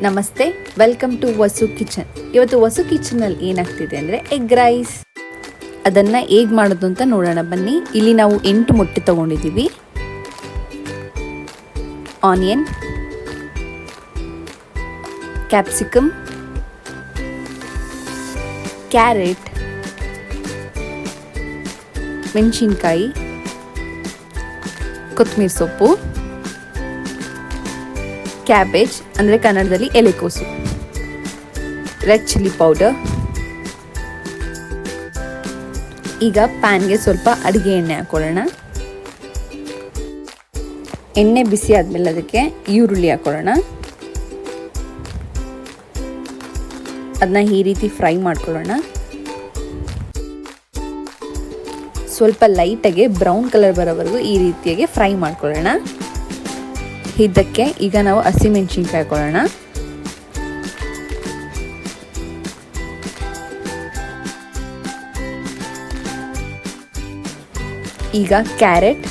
ನಮಸ್ತೆ, welcome to Vasu kitchen. ಇವತ್ತು ವಸು ಕಿಚನಲ್ಲಿ ಏನಾಗ್ತಿದೆ ಅಂದರೆ ಎಗ್ ರೈಸ್. ಅದನ್ನು ಹೇಗೆ ಮಾಡೋದು ಅಂತ ನೋಡೋಣ ಬನ್ನಿ. ಇಲ್ಲಿ ನಾವು 8 ಮೊಟ್ಟೆ ತೊಗೊಂಡಿದ್ದೀವಿ. ಆನಿಯನ್, ಕ್ಯಾಪ್ಸಿಕಮ್, ಕ್ಯಾರೆಟ್, ಮೆಣಸಿನ್ಕಾಯಿ, ಕೊತ್ತಂಬರಿ ಸೊಪ್ಪು, ಕ್ಯಾಬೇಜ್ ಅಂದರೆ ಕನ್ನಡದಲ್ಲಿ ಎಲೆಕೋಸು, ರೆಡ್ ಚಿಲ್ಲಿ ಪೌಡರ್. ಈಗ ಪ್ಯಾನ್ಗೆ ಸ್ವಲ್ಪ ಅಡುಗೆ ಎಣ್ಣೆ ಹಾಕೊಳ್ಳೋಣ. ಎಣ್ಣೆ ಬಿಸಿ ಆದಮೇಲೆ ಅದಕ್ಕೆ ಈರುಳ್ಳಿ ಹಾಕೊಳ್ಳೋಣ. ಅದನ್ನ ಈ ರೀತಿ ಫ್ರೈ ಮಾಡ್ಕೊಳ್ಳೋಣ. ಸ್ವಲ್ಪ ಲೈಟಾಗಿ ಬ್ರೌನ್ ಕಲರ್ ಬರೋವರೆಗೂ ಈ ರೀತಿಯಾಗಿ ಫ್ರೈ ಮಾಡ್ಕೊಳ್ಳೋಣ. ಇದಕ್ಕೆ ಈಗ ನಾವು ಹಸಿಮೆಣಸಿನ್ಕಾಯಿ ಹಾಕೊಳ್ಳೋಣ. ಈಗ ಕ್ಯಾರೆಟ್,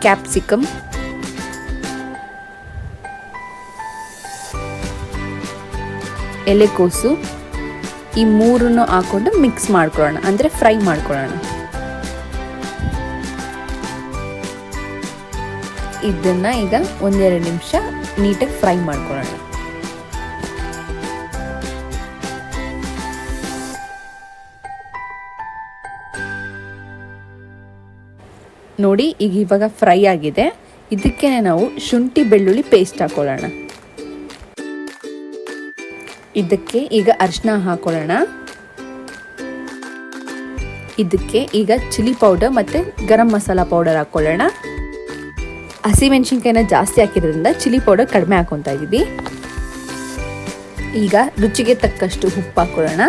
ಕ್ಯಾಪ್ಸಿಕಮ್, ಎಲೆಕೋಸು ಈ ಮೂರನ್ನು ಹಾಕೊಂಡು ಮಿಕ್ಸ್ ಮಾಡ್ಕೊಳ್ಳೋಣ, ಅಂದರೆ ಫ್ರೈ ಮಾಡ್ಕೊಳ್ಳೋಣ. ಇದನ್ನು ಈಗ 1-2 ನಿಮಿಷ ನೀಟಾಗಿ ಫ್ರೈ ಮಾಡ್ಕೊಳ್ಳೋಣ. ನೋಡಿ, ಈಗ ಇವಾಗ ಫ್ರೈ ಆಗಿದೆ. ಇದಕ್ಕೆ ನಾವು ಶುಂಠಿ ಬೆಳ್ಳುಳ್ಳಿ ಪೇಸ್ಟ್ ಹಾಕೊಳ್ಳೋಣ. ಇದಕ್ಕೆ ಈಗ ಅರಿಶಿನ ಹಾಕೊಳ್ಳೋಣ. ಇದಕ್ಕೆ ಈಗ ಚಿಲ್ಲಿ ಪೌಡರ್ ಮತ್ತು ಗರಂ ಮಸಾಲ ಪೌಡರ್ ಹಾಕೊಳ್ಳೋಣ. ಹಸಿಮೆಣಸಿನ್ಕಾಯಿನ ಜಾಸ್ತಿ ಹಾಕಿರೋದ್ರಿಂದ ಚಿಲ್ಲಿ ಪೌಡರ್ ಕಡಿಮೆ ಹಾಕೊತಾ ಇದ್ದೀವಿ. ಈಗ ರುಚಿಗೆ ತಕ್ಕಷ್ಟು ಉಪ್ಪು ಹಾಕೊಳ್ಳೋಣ.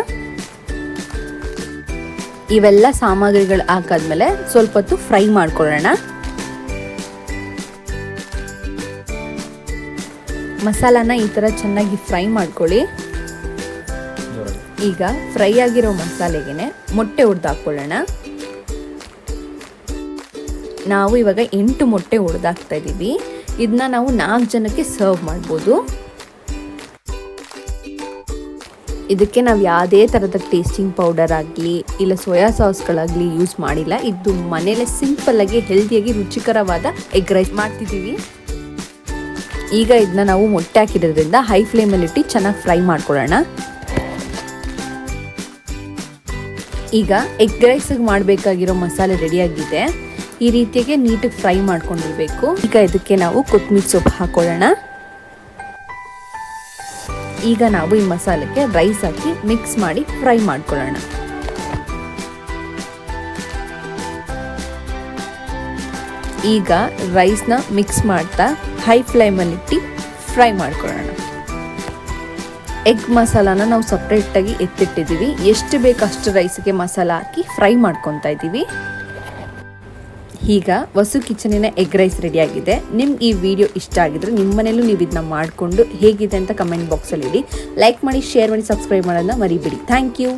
ಇವೆಲ್ಲ ಸಾಮಗ್ರಿಗಳು ಹಾಕಾದ್ಮೇಲೆ ಸ್ವಲ್ಪ ಹೊತ್ತು ಫ್ರೈ ಮಾಡ್ಕೊಳ್ಳೋಣ. ಮಸಾಲಾನ ಈ ಥರ ಚೆನ್ನಾಗಿ ಫ್ರೈ ಮಾಡ್ಕೊಳ್ಳಿ. ಈಗ ಫ್ರೈ ಆಗಿರೋ ಮಸಾಲೆಗೆ ಮೊಟ್ಟೆ ಹೊಡೆದು ಹಾಕ್ಕೊಳ್ಳೋಣ. ನಾವು ಇವಾಗ 8 ಮೊಟ್ಟೆ ಹೊಡೆದಾಕ್ತಾ ಇದ್ದೀವಿ. ಇದನ್ನ ನಾವು 4 ಜನಕ್ಕೆ ಸರ್ವ್ ಮಾಡ್ಬೋದು. ಇದಕ್ಕೆ ನಾವು ಯಾವುದೇ ಥರದ ಟೇಸ್ಟಿಂಗ್ ಪೌಡರ್ ಆಗಲಿ ಇಲ್ಲ ಸೋಯಾ ಸಾಸ್ಗಳಾಗಲಿ ಯೂಸ್ ಮಾಡಿಲ್ಲ. ಇದು ಮನೇಲೆ ಸಿಂಪಲ್ಲಾಗಿ ಹೆಲ್ದಿಯಾಗಿ ರುಚಿಕರವಾದ ಎಗ್ ರೈಸ್ ಮಾಡ್ತಿದ್ದೀವಿ. ಈಗ ಇದನ್ನ ನಾವು ಮೊಟ್ಟೆ ಹಾಕಿರೋದ್ರಿಂದ ಹೈ ಫ್ಲೇಮಲ್ಲಿಟ್ಟು ಚೆನ್ನಾಗಿ ಫ್ರೈ ಮಾಡ್ಕೊಳ್ಳೋಣ. ಈಗ ಎಗ್ ರೈಸಿಗೆ ಮಾಡಬೇಕಾಗಿರೋ ಮಸಾಲೆ ರೆಡಿಯಾಗಿದೆ. ಈ ರೀತಿಯಾಗಿ ನೀಟಾಗಿ ಫ್ರೈ ಮಾಡ್ಕೊಂಡಿರ್ಬೇಕು. ಈಗ ಇದಕ್ಕೆ ನಾವು ಕೊತ್ತಂಬರಿ ಸೊಪ್ಪು ಹಾಕೊಳ್ಳೋಣ. ಈಗ ನಾವು ಈ ಮಸಾಲೆಗೆ ರೈಸ್ ಹಾಕಿ ಮಿಕ್ಸ್ ಮಾಡಿ ಫ್ರೈ ಮಾಡ್ಕೊಳ್ಳೋಣ. ಈಗ ರೈಸ್ನ ಮಿಕ್ಸ್ ಮಾಡ್ತಾ ಹೈ ಫ್ಲೇಮಲ್ಲಿಟ್ಟು ಫ್ರೈ ಮಾಡ್ಕೊಳ್ಳೋಣ. ಎಗ್ ಮಸಾಲಾನ ನಾವು ಸಪ್ರೇಟಾಗಿ ಎತ್ತಿಟ್ಟಿದ್ದೀವಿ. ಎಷ್ಟು ಬೇಕು ಅಷ್ಟು ರೈಸ್ಗೆ ಮಸಾಲ ಹಾಕಿ ಫ್ರೈ ಮಾಡ್ಕೊತಾ ಇದ್ದೀವಿ. ಈಗ ವಸು ಕಿಚನಿನ ಎಗ್ ರೈಸ್ ರೆಡಿಯಾಗಿದೆ. ನಿಮ್ಗೆ ಈ ವಿಡಿಯೋ ಇಷ್ಟ ಆಗಿದ್ರೆ ನಿಮ್ಮ ಮನೇಲೂ ನೀವು ಇದನ್ನ ಮಾಡಿಕೊಂಡು ಹೇಗಿದೆ ಅಂತ ಕಮೆಂಟ್ ಬಾಕ್ಸಲ್ಲಿ ಇಡಿ. ಲೈಕ್ ಮಾಡಿ, ಶೇರ್ ಮಾಡಿ, ಸಬ್ಸ್ಕ್ರೈಬ್ ಮಾಡೋದನ್ನ ಮರಿಬೇಡಿ. Thank you.